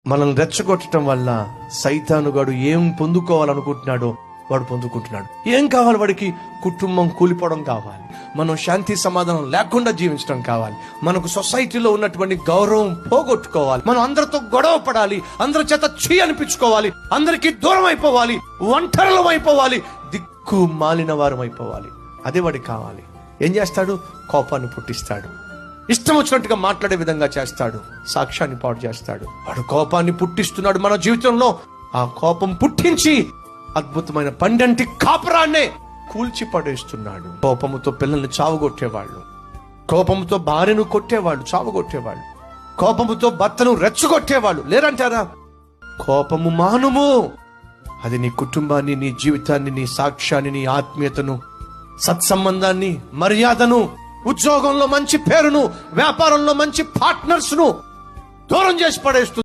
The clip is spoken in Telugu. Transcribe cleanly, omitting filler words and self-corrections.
మనల్ని రెచ్చగొట్టడం వల్ల సైతానుగాడు ఏం పొందుకోవాలనుకుంటున్నాడో వాడు పొందుకుంటున్నాడు. ఏం కావాలి వాడికి? కుటుంబం కూలిపోవడం కావాలి, మనం శాంతి సమాధానం లేకుండా జీవించడం కావాలి, మనకు సొసైటీలో ఉన్నటువంటి గౌరవం పోగొట్టుకోవాలి, మనం అందరితో గొడవ పడాలి, అందరి చేత చీ అనిపించుకోవాలి, అందరికీ దూరం అయిపోవాలి, ఒంటరిలం అయిపోవాలి, దిక్కు మాలిన వారం అయిపోవాలి. అదే వాడికి కావాలి. ఏం చేస్తాడు? కోపాన్ని పుట్టిస్తాడు, ఇష్టం వచ్చినట్టుగా మాట్లాడే విధంగా చేస్తాడు, సాక్ష్యాన్ని పాడు చేస్తాడు. వాడు కోపాన్ని పుట్టిస్తున్నాడు మన జీవితంలో. ఆ కోపం పుట్టించి అద్భుతమైన పండంటి కాపురాన్నే కూల్చి పడేస్తున్నాడు. కోపముతో పిల్లల్ని చావుగొట్టేవాళ్ళు, కోపముతో భార్యను కొట్టేవాళ్ళు, చావుగొట్టేవాళ్ళు, కోపముతో భర్తను రెచ్చగొట్టేవాళ్ళు లేరంటారా? కోపము మానుము. అది నీ కుటుంబాన్ని, నీ జీవితాన్ని, నీ సాక్ష్యాన్ని, నీ ఆత్మీయతను, సత్సంబంధాన్ని, మర్యాదను, ఉద్యోగంలో మంచి పేరును, వ్యాపారంలో మంచి పార్ట్నర్స్ ను దూరం చేసి పడేస్తుంది.